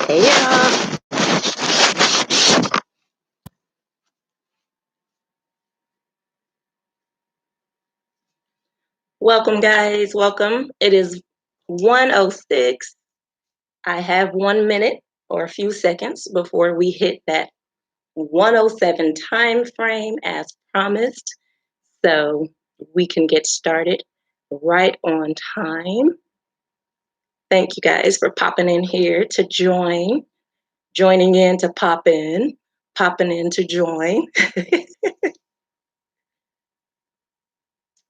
Hey y'all. Welcome guys. Welcome. It is 1:06. I have 1 minute or a few seconds before we hit that 1:07 time frame as promised. So we can get started right on time. Thank you guys for popping in here to joining in to pop in, popping in to join.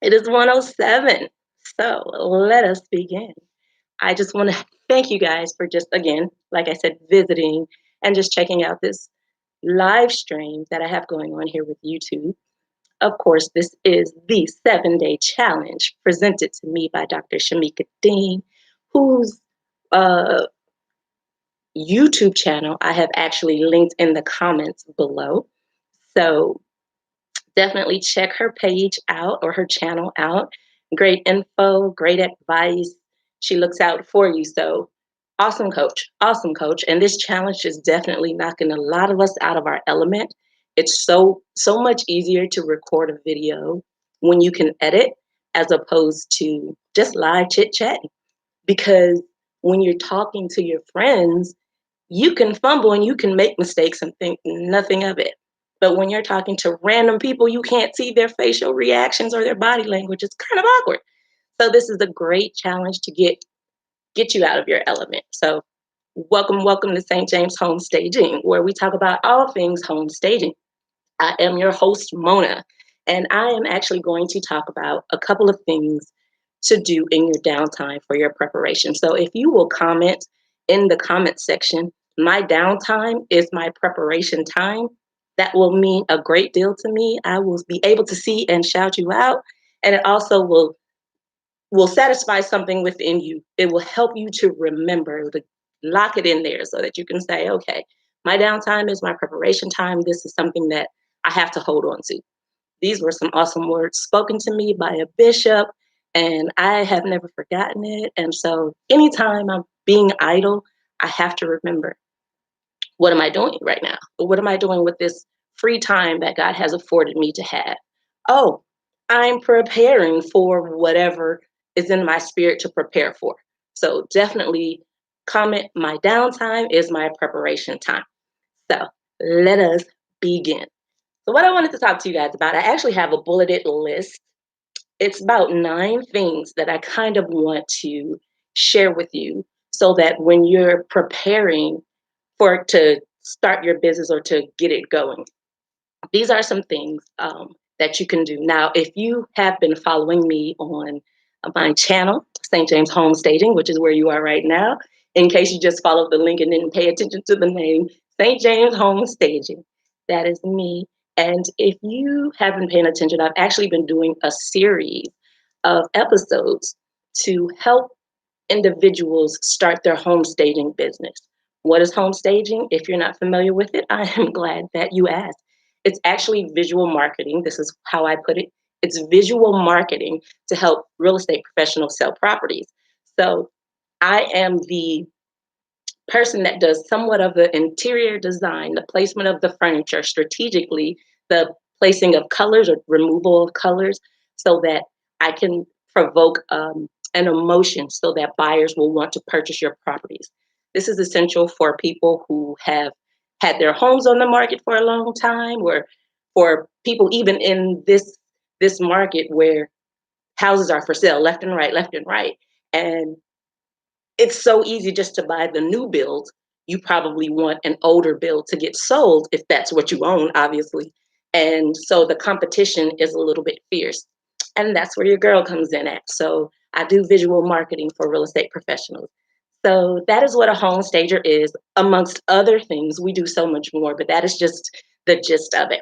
It is 1:07. So let us begin. I just want to thank you guys for just, again, like I said, visiting and just checking out this live stream that I have going on here with YouTube. Of course, this is the 7-day challenge presented to me by Dr. Shamika Dean, whose uh, YouTube channel I have actually linked in the comments below. So definitely check her page out or her channel out. Great info, great advice. She looks out for you. So awesome coach, awesome coach. And this challenge is definitely knocking a lot of us out of our element. It's so much easier to record a video when you can edit as opposed to just live chit chatting. Because when you're talking to your friends, you can fumble and you can make mistakes and think nothing of it. But when you're talking to random people, you can't see their facial reactions or their body language. It's kind of awkward. So this is a great challenge to get you out of your element. So welcome to St. James Home Staging, where we talk about all things home staging. I am your host, Mona, and I am actually going to talk about a couple of things to do in your downtime for your preparation. So if you will comment in the comment section, my downtime is my preparation time. That will mean a great deal to me. I will be able to see and shout you out, and it also will satisfy something within you. It will help you to remember, to lock it in there so that you can say, okay, my downtime is my preparation time. This is something that I have to hold on to. These were some awesome words spoken to me by a bishop, and I have never forgotten it. And so anytime I'm being idle, I have to remember, what am I doing right now? What am I doing with this free time that God has afforded me to have? Oh, I'm preparing for whatever is in my spirit to prepare for. So definitely comment, my downtime is my preparation time. So let us begin. So what I wanted to talk to you guys about, I actually have a bulleted list. It's about 9 things that I kind of want to share with you so that when you're preparing to start your business or to get it going, these are some things that you can do. Now, if you have been following me on my channel, St. James Home Staging, which is where you are right now, in case you just followed the link and didn't pay attention to the name, St. James Home Staging, that is me. And if you have been paying attention, I've actually been doing a series of episodes to help individuals start their home staging business. What is home staging? If you're not familiar with it, I am glad that you asked. It's actually visual marketing. This is how I put it. It's visual marketing to help real estate professionals sell properties. So I am the person that does somewhat of the interior design, the placement of the furniture strategically, the placing of colors or removal of colors so that I can provoke an emotion so that buyers will want to purchase your properties. This is essential for people who have had their homes on the market for a long time, or for people even in this market where houses are for sale left and right, left and right. And it's so easy just to buy the new build. You probably want an older build to get sold if that's what you own, obviously. And so the competition is a little bit fierce. And that's where your girl comes in at. So I do visual marketing for real estate professionals. So that is what a home stager is. Amongst other things, we do so much more, but that is just the gist of it.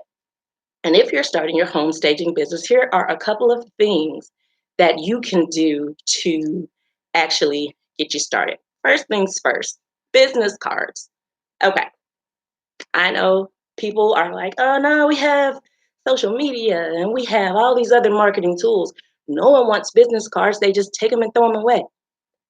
And if you're starting your home staging business, here are a couple of things that you can do to actually get you started. First things first, business cards. Okay, I know people are like, oh no, we have social media and we have all these other marketing tools. No one wants business cards. They just take them and throw them away.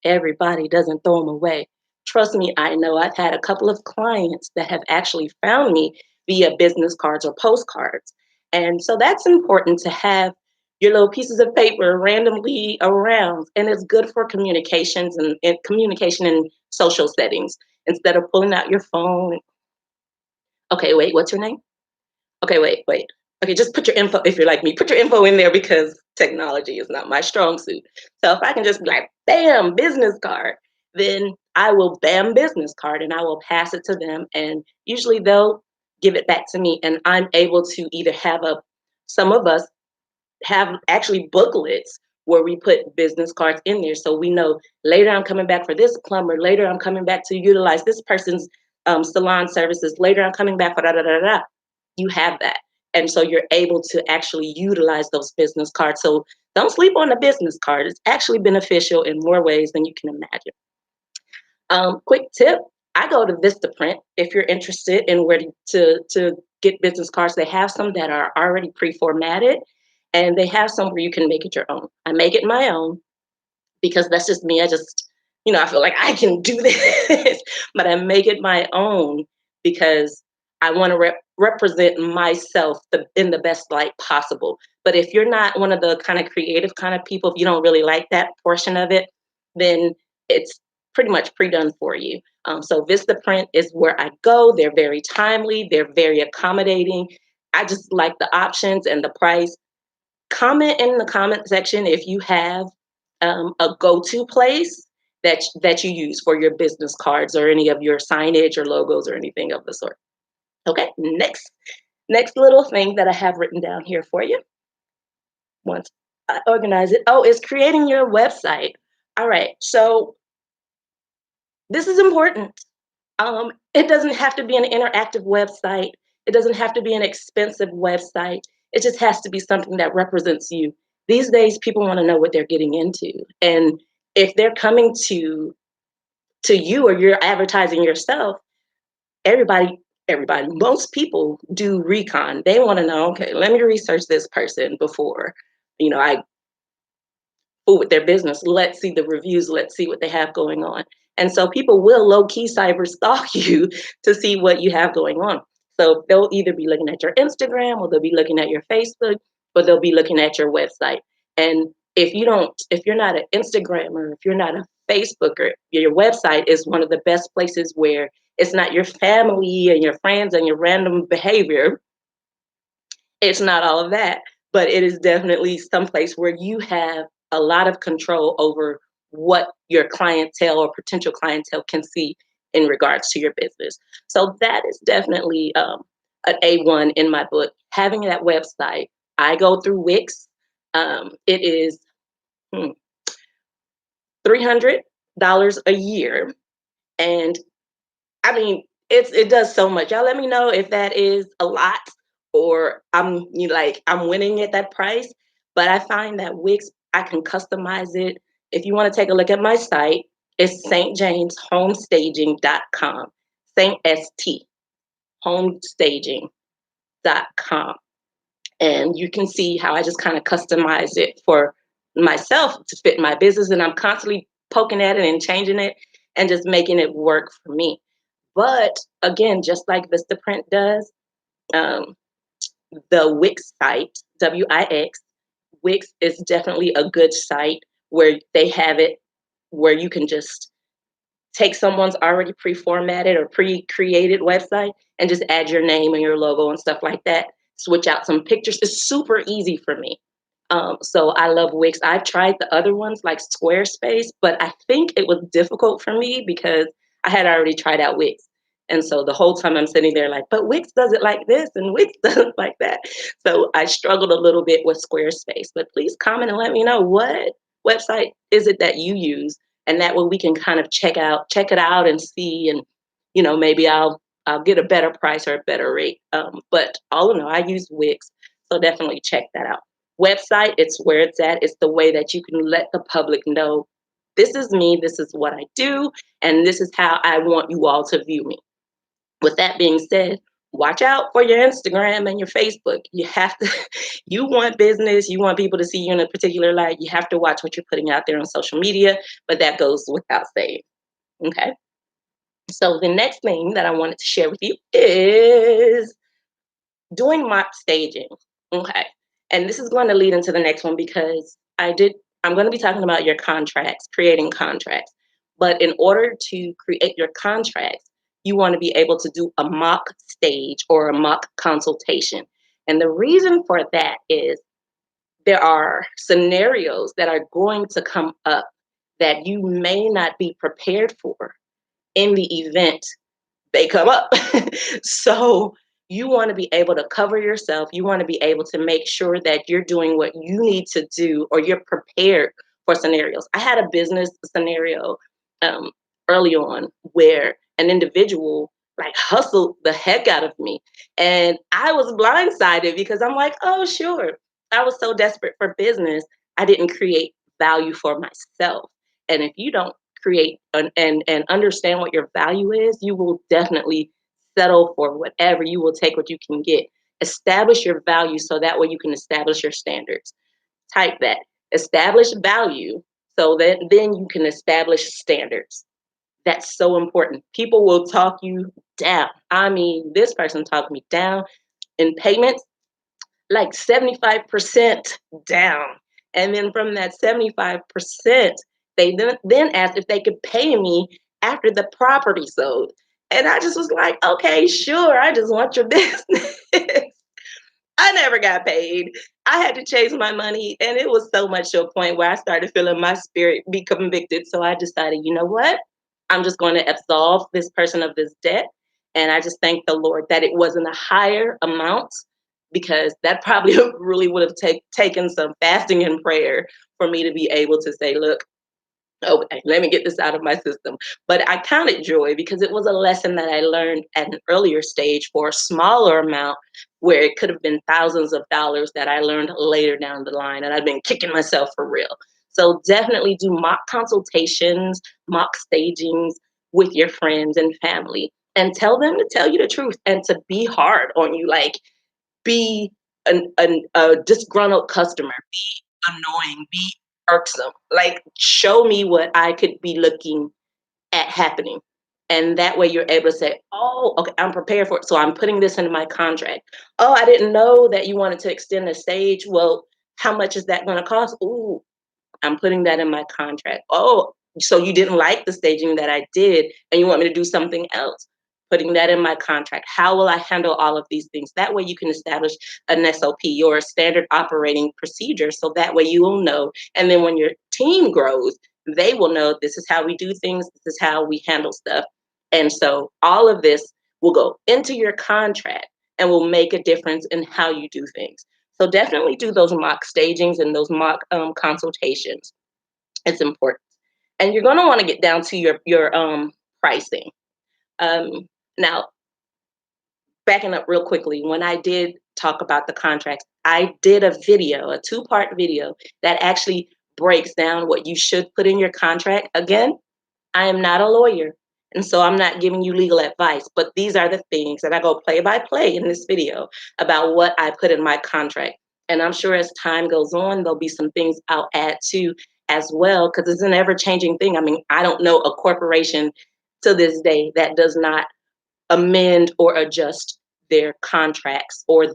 Everybody doesn't throw them away. Trust me, I know I've had a couple of clients that have actually found me via business cards or postcards. And so that's important to have your little pieces of paper randomly around. And it's good for communications and communication in social settings instead of pulling out your phone. Okay, wait, what's your name? Okay, wait. Okay, just put your info, if you're like me, put your info in there because technology is not my strong suit. So if I can just be like, bam, business card, then I will bam business card and I will pass it to them. And usually they'll give it back to me. And I'm able to either some of us have actually booklets where we put business cards in there. So we know later I'm coming back for this plumber, later I'm coming back to utilize this person's salon services, later I'm coming back for da da da da. You have that. And so you're able to actually utilize those business cards. So don't sleep on the business card. It's actually beneficial in more ways than you can imagine. Quick tip, I go to Vistaprint if you're interested in where to get business cards. They have some that are already pre-formatted and they have some where you can make it your own. I make it my own because that's just me. I just, I feel like I can do this, but I make it my own because I want to represent myself in the best light possible. But if you're not one of the kind of creative kind of people, if you don't really like that portion of it, then it's pretty much pre-done for you. So Vistaprint is where I go. They're very timely. They're very accommodating. I just like the options and the price. Comment in the comment section if you have a go-to place that you use for your business cards or any of your signage or logos or anything of the sort. Okay, next little thing that I have written down here for you. Once I organize it, is creating your website. All right, so this is important. It doesn't have to be an interactive website. It doesn't have to be an expensive website. It just has to be something that represents you. These days, people want to know what they're getting into, and if they're coming to you or you're advertising yourself, everybody, most people do recon. They want to know, okay, let me research this person before, I fool with their business. Let's see the reviews. Let's see what they have going on. And so people will low key cyber stalk you to see what you have going on. So they'll either be looking at your Instagram or they'll be looking at your Facebook or they'll be looking at your website. And if you're not an Instagrammer, if you're not a Facebooker, your website is one of the best places where it's not your family and your friends and your random behavior. It's not all of that, but it is definitely someplace where you have a lot of control over what your clientele or potential clientele can see in regards to your business. So that is definitely an A1 in my book. Having that website, I go through Wix. It is $300 a year, and I mean, it does so much. Y'all let me know if that is a lot or I'm winning at that price. But I find that Wix, I can customize it. If you want to take a look at my site, it's stjameshomestaging.com. Saint ST homestaging.com. And you can see how I just kind of customize it for myself to fit my business. And I'm constantly poking at it and changing it and just making it work for me. But again, just like Vistaprint does, um, the Wix site, Wix, Wix is definitely a good site where they have it where you can just take someone's already pre-formatted or pre-created website and just add your name and your logo and stuff like that. Switch out some pictures. It's super easy for me. So I love Wix. I've tried the other ones like Squarespace, but I think it was difficult for me because I had already tried out Wix. And so the whole time I'm sitting there like, but Wix does it like this and Wix does it like that. So I struggled a little bit with Squarespace, but please comment and let me know what website is it that you use. And that way we can kind of check it out and see, and maybe I'll get a better price or a better rate. But all in all, I use Wix, so definitely check that out. Website, it's where it's at. It's the way that you can let the public know this is me, this is what I do, and this is how I want you all to view me. With that being said, watch out for your Instagram and your Facebook. You have to, you want business, you want people to see you in a particular light. You have to watch what you're putting out there on social media, but that goes without saying. Okay. So the next thing that I wanted to share with you is doing mock staging. Okay. And this is going to lead into the next one because I'm going to be talking about your contracts, creating contracts. But in order to create your contracts, you want to be able to do a mock stage or a mock consultation. And the reason for that is there are scenarios that are going to come up that you may not be prepared for in the event they come up. So you want to be able to cover yourself. You want to be able to make sure that you're doing what you need to do or you're prepared for scenarios. I had a business scenario um, early on where an individual like hustled the heck out of me. And I was blindsided because I'm like, oh, sure. I was so desperate for business, I didn't create value for myself. And if you don't create and understand what your value is, you will definitely settle for whatever. You will take what you can get. Establish your value so that way you can establish your standards. Type that. Establish value so that then you can establish standards. That's so important. People will talk you down. I mean, this person talked me down in payments like 75% down. And then from that 75%, they then asked if they could pay me after the property sold. And I just was like, okay, sure. I just want your business. I never got paid. I had to chase my money. And it was so much to a point where I started feeling my spirit be convicted. So I decided, you know what? I'm just going to absolve this person of this debt. And I just thank the Lord that it wasn't a higher amount because that probably really would have taken some fasting and prayer for me to be able to say, look, okay, let me get this out of my system. But I counted joy because it was a lesson that I learned at an earlier stage for a smaller amount where it could have been thousands of dollars that I learned later down the line. And I've been kicking myself for real. So definitely do mock consultations, mock stagings with your friends and family and tell them to tell you the truth and to be hard on you. Like be a disgruntled customer, be annoying, be irksome. Like, show me what I could be looking at happening. And that way you're able to say, oh, okay, I'm prepared for it. So I'm putting this into my contract. Oh, I didn't know that you wanted to extend the stage. Well, how much is that going to cost? Ooh, I'm putting that in my contract. Oh, so you didn't like the staging that I did and you want me to do something else? Putting that in my contract. How will I handle all of these things? That way you can establish an SOP or a standard operating procedure. So that way you will know. And then when your team grows, they will know this is how we do things, this is how we handle stuff. And so all of this will go into your contract and will make a difference in how you do things. So definitely do those mock stagings and those mock consultations. It's important. And you're going to want to get down to your pricing. Um, Now, backing up real quickly, when I did talk about the contracts, I did a video, a two-part video that actually breaks down what you should put in your contract. Again, I am not a lawyer, and so I'm not giving you legal advice, but these are the things that I go play by play in this video about what I put in my contract. And I'm sure as time goes on, there'll be some things I'll add to as well, because it's an ever changing thing. I mean, I don't know a corporation to this day that does not amend or adjust their contracts or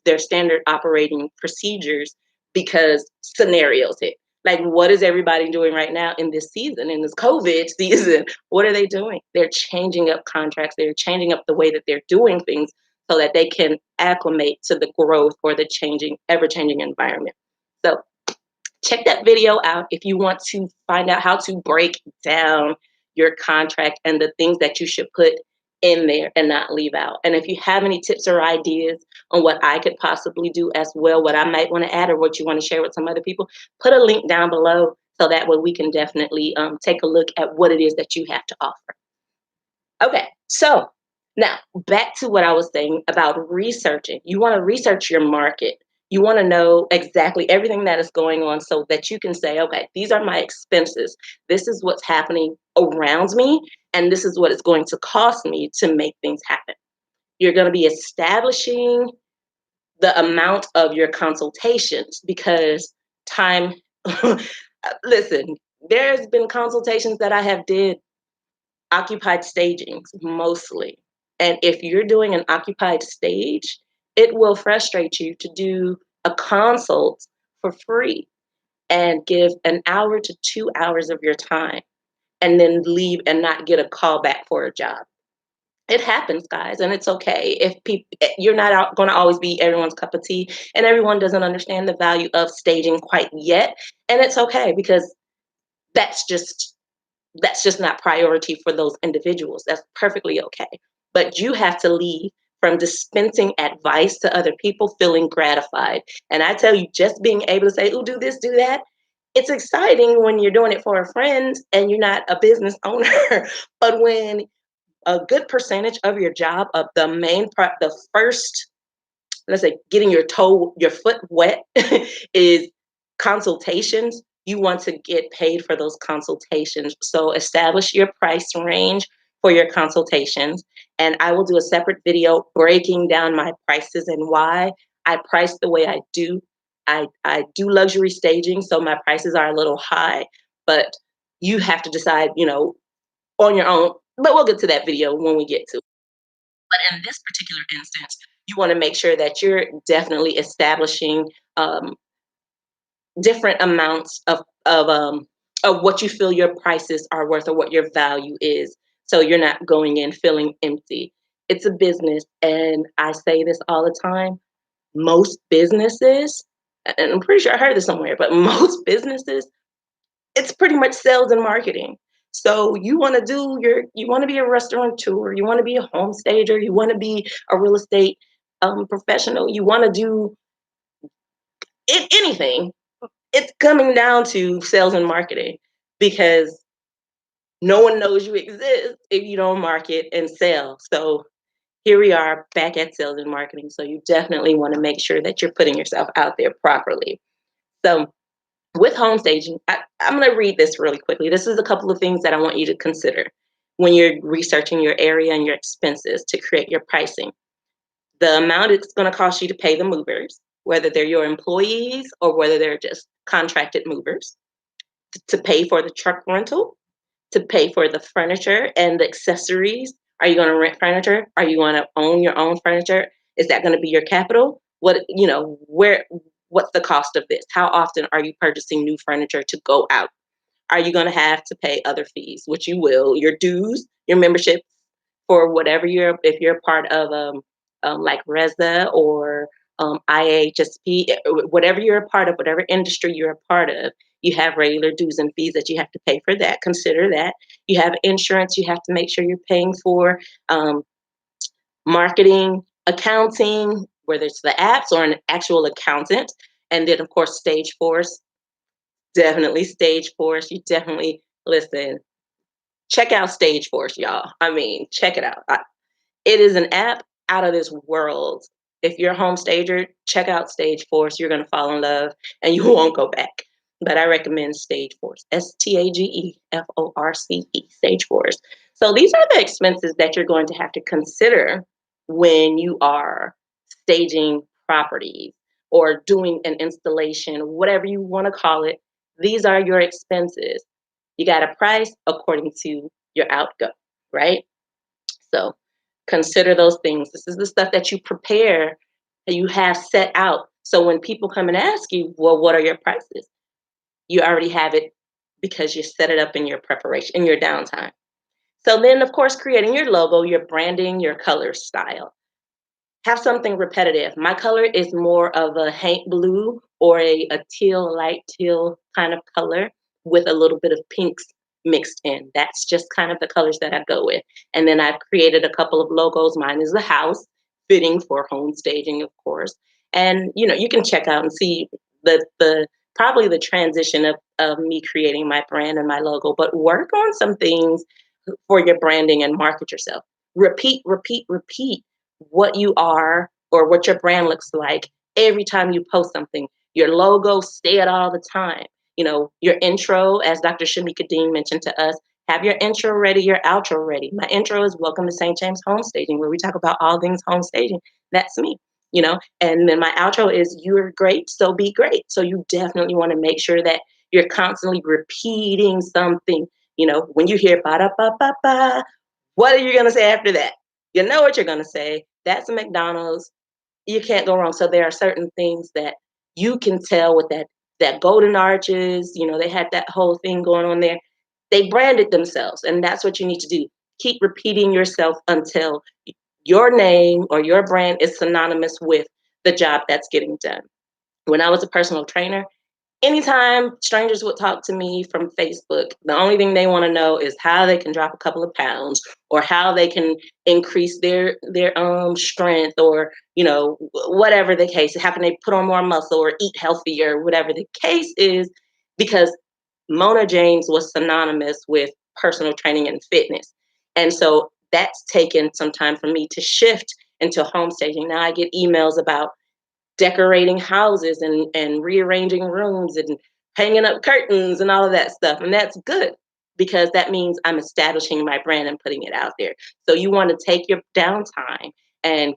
their standard operating procedures because scenarios hit. Like, what is everybody doing right now in this season, in this COVID season? What are they doing? They're changing up contracts. They're changing up the way that they're doing things so that they can acclimate to the growth or the changing, ever changing environment. So check that video out if you want to find out how to break down your contract and the things that you should put in there and not leave out. And if you have any tips or ideas on what I could possibly do as well, what I might want to add or what you want to share with some other people, put a link down below so that way we can definitely take a look at what it is that you have to offer. Okay, so now back to what I was saying about researching. You want to research your market. You want to know exactly everything that is going on so that you can say, okay, these are my expenses. This is what's happening around me, and this is what it's going to cost me to make things happen. You're going to be establishing the amount of your consultations because time, listen, there's been consultations that I have did occupied stagings mostly. And if you're doing an occupied stage, it will frustrate you to do a consult for free and give an hour to 2 hours of your time and then leave and not get a call back for a job. It happens, guys, and it's okay. If people, you're not going to always be everyone's cup of tea, and everyone doesn't understand the value of staging quite yet, and it's okay because that's just that's just not priority for those individuals. That's perfectly okay. But you have to leave from dispensing advice to other people feeling gratified. And I tell you, just being able to say, "Oh, do this, do that," it's exciting when you're doing it for a friend and you're not a business owner. But when a good percentage of your job, of the main part, the first, let's say, getting your foot wet is consultations. You want to get paid for those consultations. So establish your price range for your consultations. And I will do a separate video breaking down my prices and why I price the way I do. I do luxury staging, so my prices are a little high, but you have to decide, on your own. But we'll get to that video when we get to it. But in this particular instance, you want to make sure that you're definitely establishing um, different amounts of what you feel your prices are worth or what your value is. So you're not going in feeling empty. It's a business, and I say this all the time. Most businesses, and I'm pretty sure I heard this somewhere, but most businesses, it's pretty much sales and marketing. So you want to be a restaurateur, you want to be a home stager, you want to be a real estate professional, you want to do anything. It's coming down to sales and marketing because no one knows you exist if you don't market and sell. So here we are back at sales and marketing. So you definitely want to make sure that you're putting yourself out there properly. So with home staging, I'm going to read this really quickly. This is a couple of things that I want you to consider when you're researching your area and your expenses to create your pricing. The amount it's going to cost you to pay the movers, whether they're your employees or whether they're just contracted movers, to pay for the truck rental, to pay for the furniture and the accessories. Are you going to rent furniture? Are you going to own your own furniture? Is that going to be your capital? What's the cost of this? How often are you purchasing new furniture to go out? Are you going to have to pay other fees, which you will, your dues, your membership for whatever if you're part of like Reza or IHSP, whatever you're a part of, whatever industry you're a part of, you have regular dues and fees that you have to pay for that. Consider that. You have insurance you have to make sure you're paying for, marketing, accounting, whether it's the apps or an actual accountant. And then, of course, Stage Force. Definitely Stage Force. You definitely, listen, check out Stage Force, y'all. I mean, check it out. It is an app out of this world. If you're a home stager, check out Stage Force. You're going to fall in love and you won't go back. But I recommend Stage Force, STAGEFORCE, Stage Force. So these are the expenses that you're going to have to consider when you are staging properties or doing an installation, whatever you want to call it. These are your expenses. You got to price according to your outgo, right? So consider those things. This is the stuff that you prepare, that you have set out. So when people come and ask you, well, what are your prices? You already have it because you set it up in your preparation, in your downtime. So then, of course, creating your logo, your branding, your color style. Have something repetitive. My color is more of a haint blue or a teal, light teal kind of color with a little bit of pinks mixed in. That's just kind of the colors that I go with. And then I've created a couple of logos. Mine is the house, fitting for home staging, of course. And you can check out and see the probably the transition of me creating my brand and my logo, but work on some things for your branding and market yourself. Repeat, repeat, repeat what you are or what your brand looks like every time you post something. Your logo, say it all the time. Your intro, as Dr. Shamika Dean mentioned to us, have your intro ready, your outro ready. My intro is Welcome to St. James Home Staging, where we talk about all things home staging. That's me. And then my outro is You're great, so be great. So you definitely want to make sure that you're constantly repeating something. When you hear ba da ba ba ba, what are you gonna say after that? You know what you're gonna say. That's a McDonald's. You can't go wrong. So there are certain things that you can tell with that golden arches. They had that whole thing going on there. They branded themselves, and that's what you need to do. Keep repeating yourself until your name or your brand is synonymous with the job that's getting done. When I was a personal trainer, anytime strangers would talk to me from Facebook, the only thing they want to know is how they can drop a couple of pounds or how they can increase their strength, or whatever the case. How can they put on more muscle or eat healthier, whatever the case is, because Mona James was synonymous with personal training and fitness. And so that's taken some time for me to shift into home staging. Now I get emails about decorating houses and rearranging rooms and hanging up curtains and all of that stuff. And that's good because that means I'm establishing my brand and putting it out there. So you want to take your downtime and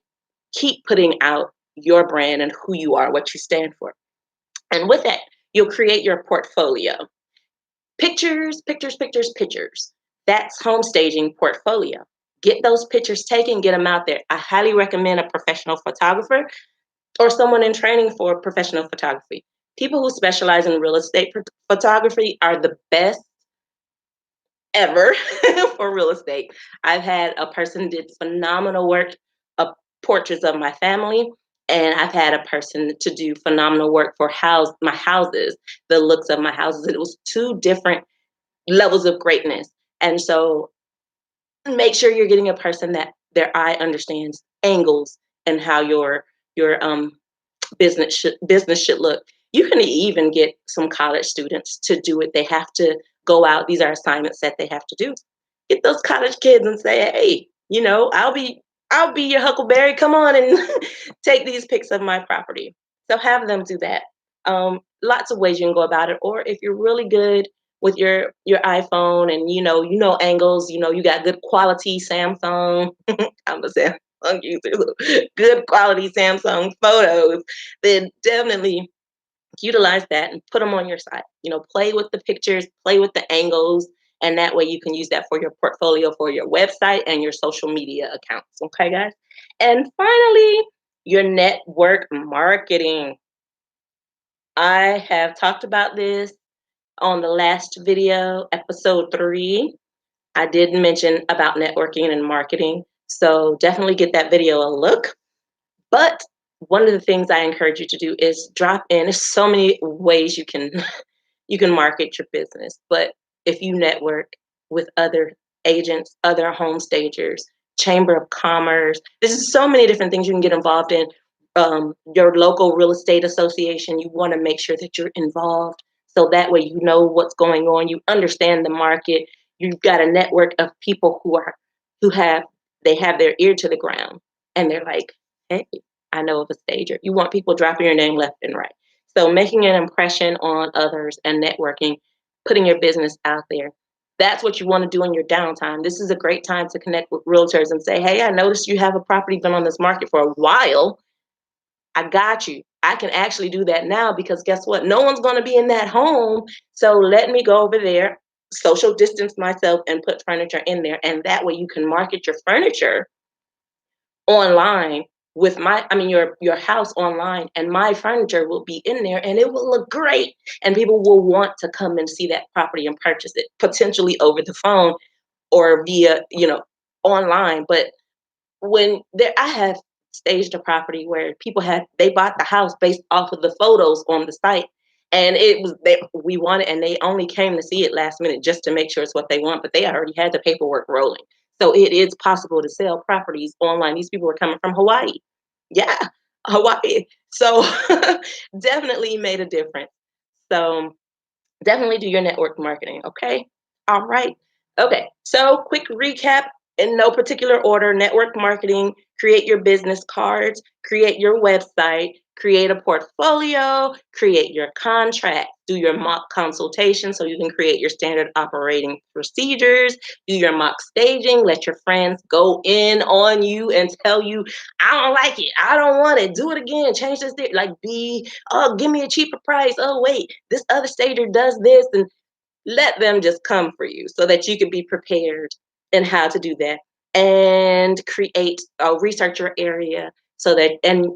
keep putting out your brand and who you are, what you stand for. And with that, you'll create your portfolio. Pictures, pictures, pictures, pictures. That's home staging portfolio. Get those pictures taken, get them out there. I highly recommend a professional photographer or someone in training for professional photography. People who specialize in real estate photography are the best ever for real estate. I've had a person did phenomenal work of portraits of my family, and I've had a person to do phenomenal work for my houses, the looks of my houses. It was two different levels of greatness. And so make sure you're getting a person that their eye understands angles and how your business should look. You can even get some college students to do it. They have to go out. These are assignments that they have to do. Get those college kids and say, hey, I'll be your Huckleberry. Come on and take these pics of my property. So have them do that. Lots of ways you can go about it. Or if you're really good with your iPhone and you know angles, you got good quality Samsung. I'm a Samsung user. Good quality Samsung photos, then definitely utilize that and put them on your site. Play with the pictures, play with the angles, and that way you can use that for your portfolio, for your website and your social media accounts. Okay, guys? And finally, your network marketing. I have talked about this on the last video, episode 3. I did mention about networking and marketing. So definitely get that video a look. But one of the things I encourage you to do is drop in. There's so many ways you can market your business, but if you network with other agents, other home stagers, chamber of commerce, there's so many different things you can get involved in. Your local real estate association, you want to make sure that you're involved so that way you know what's going on, you understand the market. You've got a network of people who have their ear to the ground, and they're like, hey, I know of a stager. You want people dropping your name left and right. So making an impression on others and networking, putting your business out there. That's what you want to do in your downtime. This is a great time to connect with realtors and say, hey, I noticed you have a property been on this market for a while. I got you. I can actually do that now because guess what? No one's going to be in that home. So let me go over there, social distance myself, and put furniture in there. And that way you can market your furniture online with your house online, and my furniture will be in there and it will look great, and people will want to come and see that property and purchase it, potentially over the phone or via online. But when there I have staged a property where they bought the house based off of the photos on the site, and we wanted, and they only came to see it last minute just to make sure it's what they want, but they already had the paperwork rolling. So it is possible to sell properties online. These people are coming from Hawaii. Yeah, Hawaii. So definitely made a difference. So definitely do your network marketing. Okay. All right. Okay. So quick recap in no particular order: network marketing, create your business cards, create your website, create a portfolio, create your contract, do your mock consultation so you can create your standard operating procedures, do your mock staging, let your friends go in on you and tell you, I don't like it, I don't want it, do it again, change this, like, oh, give me a cheaper price, oh wait, this other stager does this. And let them just come for you so that you can be prepared in how to do that and create research your area so that and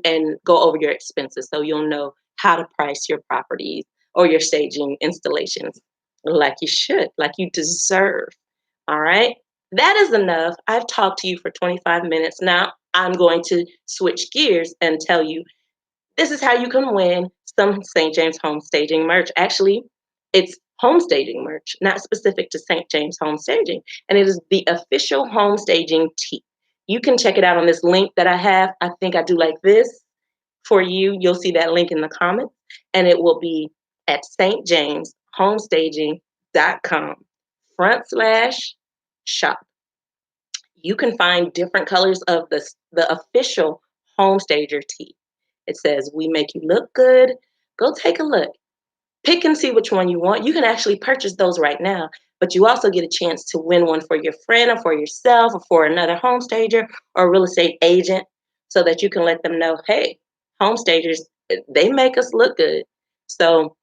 go over your expenses so you'll know how to price your properties or your staging installations like you should, like you deserve. All right, that is enough. I've talked to you for 25 minutes. Now I'm going to switch gears and tell you this is how you can win some St. James Home Staging merch. Actually, it's home staging merch, not specific to St. James Home Staging. And it is the official home staging tee. You can check it out on this link that I have. I think I do like this for you. You'll see that link in the comments, and it will be at stjameshomestaging.com/shop. You can find different colors of the official home stager tee. It says, "We make you look good." Go take a look. Pick and see which one you want. You can actually purchase those right now, but you also get a chance to win one for your friend or for yourself or for another home stager or real estate agent so that you can let them know, hey, home stagers, they make us look good. So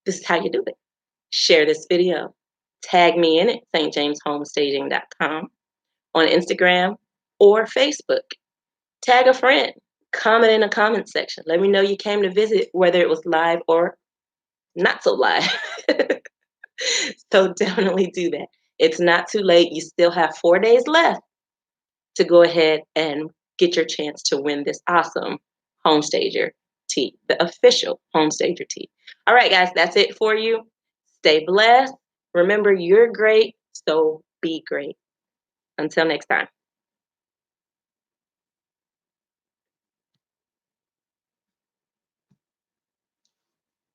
this is how you do it. Share this video. Tag me in it, stjameshomestaging.com on Instagram or Facebook. Tag a friend. Comment in the comment section. Let me know you came to visit, whether it was live or not so live. So definitely do that. It's not too late. You still have 4 days left to go ahead and get your chance to win this awesome Homestager tee, the official Homestager tee. All right, guys, that's it for you. Stay blessed. Remember, you're great, so be great. Until next time.